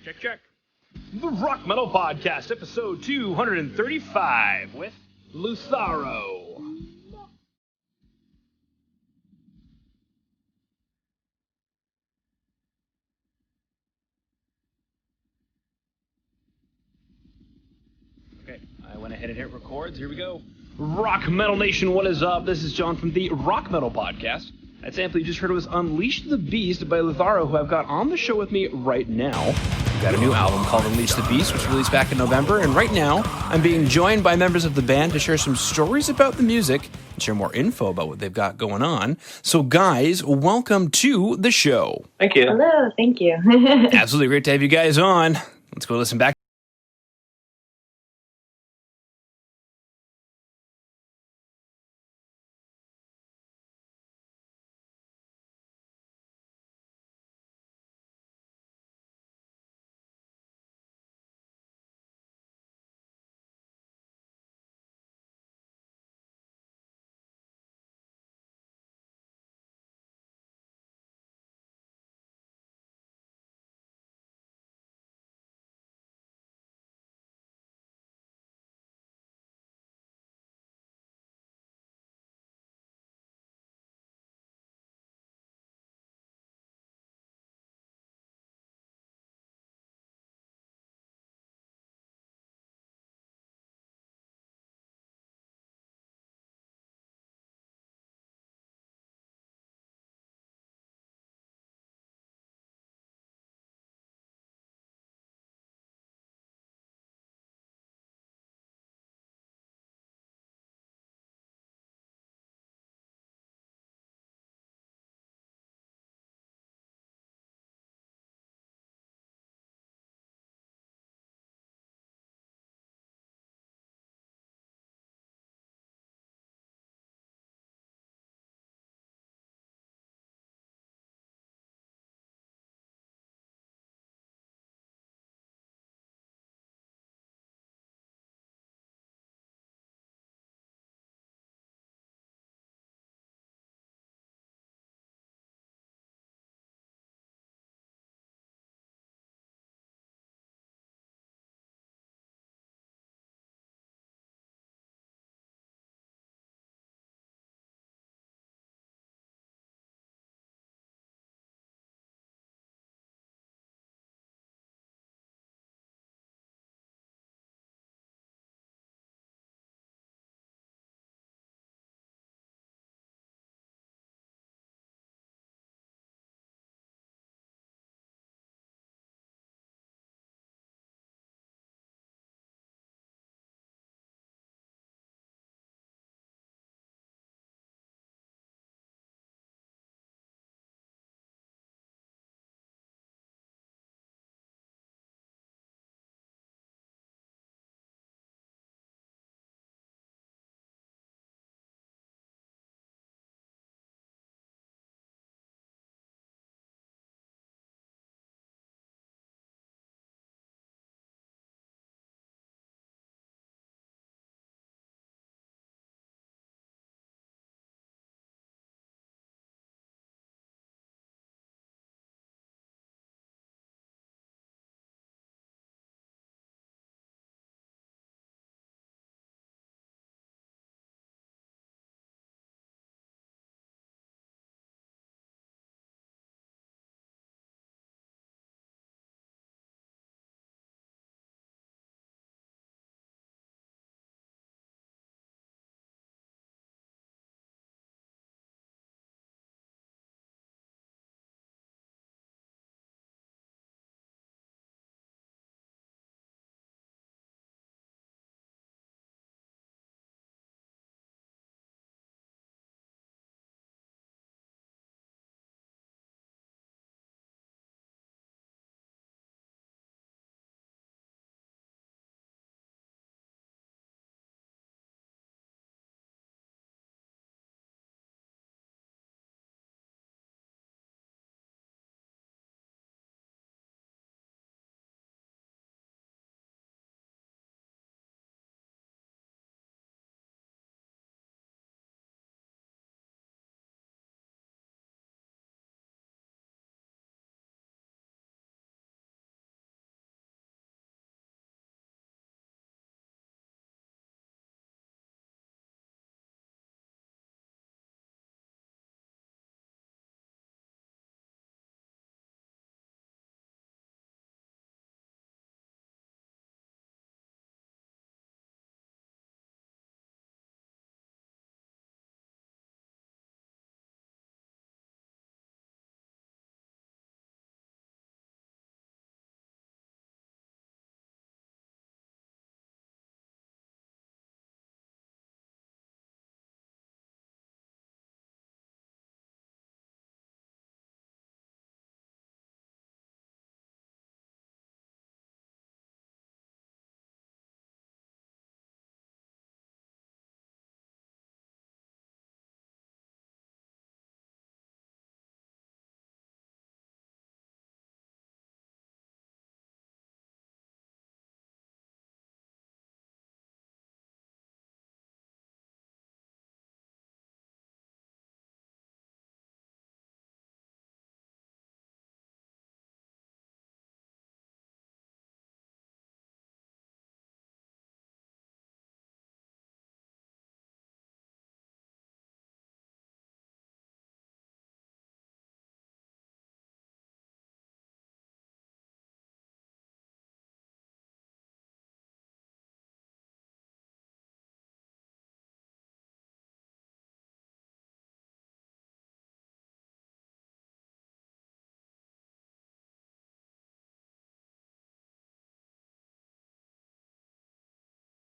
Check, check. The Rock Metal Podcast, episode 235, with Lutharö. Okay, I went ahead and hit records. Here we go. Rock Metal Nation, what is up? This is John from the Rock Metal Podcast. That sample you just heard was Unleash the Beast by Lutharö, who I've got on the show with me right now. We've got a new album called Unleash the Beast, which released back in November, and right now I'm being joined by members of the band to share some stories about the music and share more info about what they've got going on. So guys, welcome to the show. Thank you. Hello, thank you. Absolutely great to have you guys on. Let's go listen back.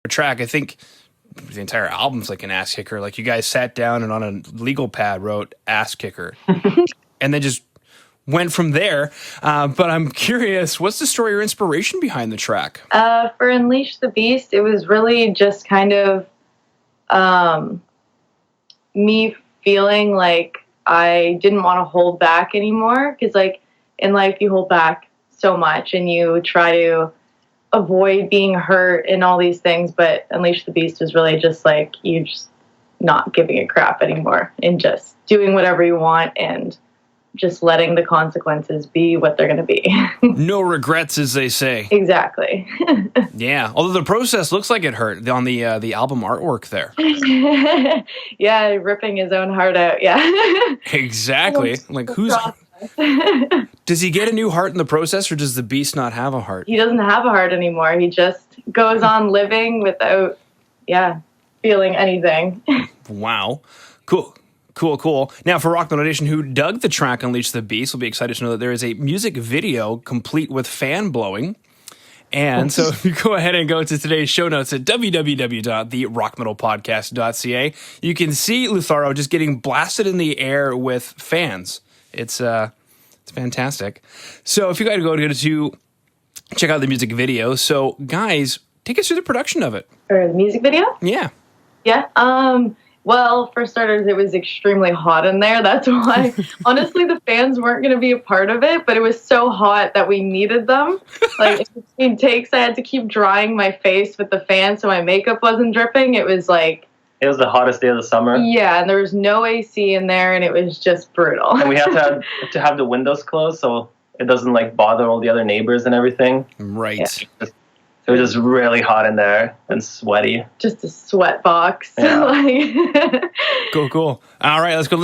track. I think the entire album's like an ass kicker. Like you guys sat down and on a legal pad wrote ass kicker and then just went from there. But I'm curious, what's the story or inspiration behind the track? For Unleash the Beast, it was really just kind of me feeling like I didn't want to hold back anymore. Because, like, in life, you hold back so much and you try to avoid being hurt and all these things. But Unleash the Beast is really just like you just not giving a crap anymore and just doing whatever you want and just letting the consequences be what they're going to be. No regrets, as they say. Exactly. Yeah, although the process looks like it hurt on the album artwork there. Yeah, ripping his own heart out. Yeah. Exactly. Like who's... Does he get a new heart in the process, or does the beast not have a heart? He doesn't have a heart anymore. He just goes on living without, feeling anything. Wow. Cool. Now, for Rock Metal Nation who dug the track Unleash the Beast, will be excited to know that there is a music video complete with fan blowing. And so if you go ahead and go to today's show notes at www.therockmetalpodcast.ca, you can see Lutharö just getting blasted in the air with fans. It's fantastic. So if you guys go to check out the music video. So guys, take us through the production of it. Or the music video? Yeah. Yeah. Well, for starters, it was extremely hot in there. That's why, honestly, the fans weren't going to be a part of it, but it was so hot that we needed them. Like, in between takes, I had to keep drying my face with the fan so my makeup wasn't dripping. It was like... It was the hottest day of the summer. Yeah, and there was no AC in there, and it was just brutal. And we had to have the windows closed so it doesn't, like, bother all the other neighbors and everything. Right. Yeah. It was just really hot in there and sweaty. Just a sweat box. Yeah. Cool. All right, let's go.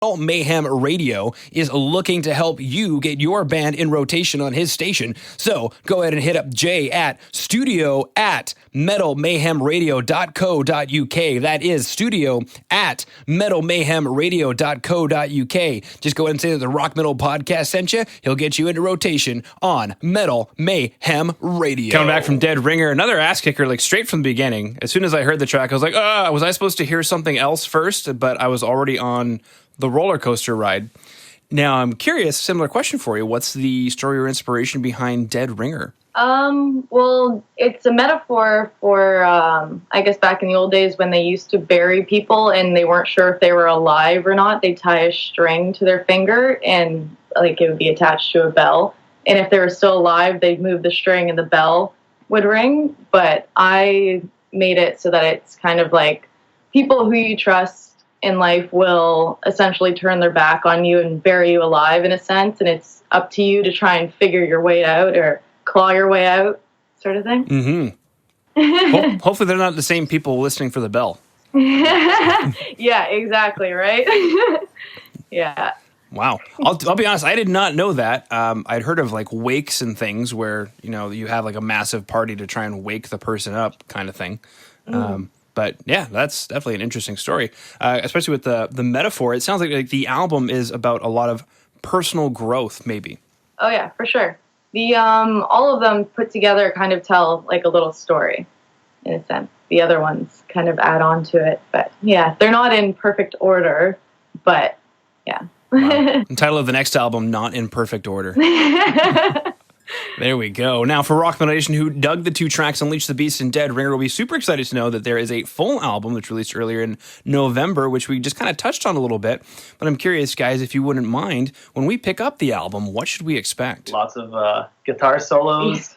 Mayhem Radio is looking to help you get your band in rotation on his station. So go ahead and hit up Jay at studio@metalmayhemradio.co.uk. That is studio@metalmayhemradio.co.uk. Just go ahead and say that the Rock Metal Podcast sent you. He'll get you into rotation on Metal Mayhem Radio. Coming back from Dead Ringer, another ass kicker, like straight from the beginning. As soon as I heard the track, I was like, was I supposed to hear something else first? But I was already on the roller coaster ride. Now, I'm curious, similar question for you. What's the story or inspiration behind Dead Ringer? Well, it's a metaphor for, I guess back in the old days when they used to bury people and they weren't sure if they were alive or not, they'd tie a string to their finger and like it would be attached to a bell. And if they were still alive, they'd move the string and the bell would ring. But I made it so that it's kind of like people who you trust in life will essentially turn their back on you and bury you alive in a sense, and it's up to you to try and figure your way out or claw your way out, sort of thing. Mm-hmm. Hopefully they're not the same people listening for the bell. Yeah, exactly, right? Yeah. Wow. I'll be honest, I did not know that. I'd heard of like wakes and things where, you have like a massive party to try and wake the person up kind of thing. But yeah, that's definitely an interesting story, especially with the metaphor. It sounds like the album is about a lot of personal growth, maybe. Oh yeah, for sure. The all of them put together kind of tell like a little story, in a sense. The other ones kind of add on to it, but yeah, they're not in perfect order, but yeah. Wow. The title of the next album, Not in Perfect Order. There we go. Now, for Rock Metal Nation who dug the two tracks, Unleash the Beast and Dead Ringer, will be super excited to know that there is a full album that's released earlier in November, which we just kind of touched on a little bit. But I'm curious, guys, if you wouldn't mind, when we pick up the album, what should we expect? Lots of guitar solos,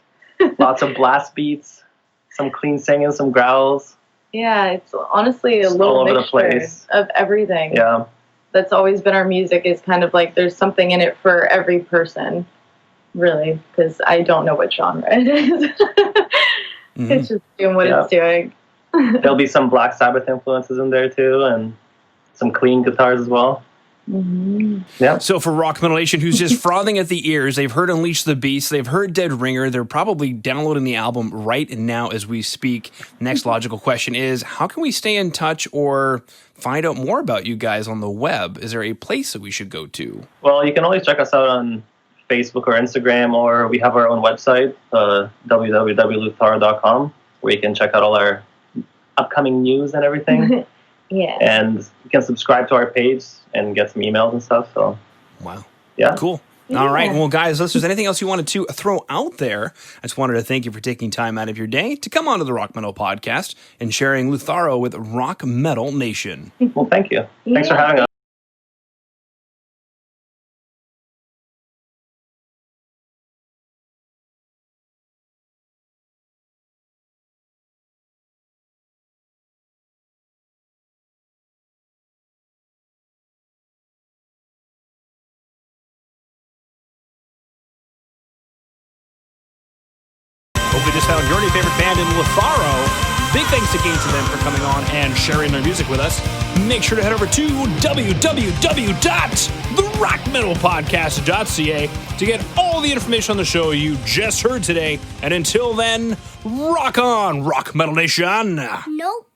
lots of blast beats, some clean singing, some growls. Yeah, it's honestly a little mixture of everything. Yeah. That's always been our music, is kind of like there's something in it for every person. Really, because I don't know what genre it is. It's just doing what it's doing. There'll be some Black Sabbath influences in there too, and some clean guitars as well. Yeah. So for Rock Metal Nation who's just frothing at the ears, they've heard Unleash the Beast, they've heard Dead Ringer, they're probably downloading the album right now as we speak. Next logical question is, how can we stay in touch or find out more about you guys on the web? Is there a place that we should go to? Well, you can always check us out on Facebook or Instagram, or we have our own website, www.lutharö.com, where you can check out all our upcoming news and everything. Yeah. And you can subscribe to our page and get some emails and stuff. So, wow. Yeah. Cool. Yeah. All right. Well, guys, if there's anything else you wanted to throw out there, I just wanted to thank you for taking time out of your day to come onto the Rock Metal Podcast and sharing Lutharö with Rock Metal Nation. Well, thank you. Thanks for having us. Hope you just found your new favorite band in Lutharö. Big thanks again to them for coming on and sharing their music with us. Make sure to head over to www.therockmetalpodcast.ca to get all the information on the show you just heard today. And until then, rock on, Rock Metal Nation. Nope.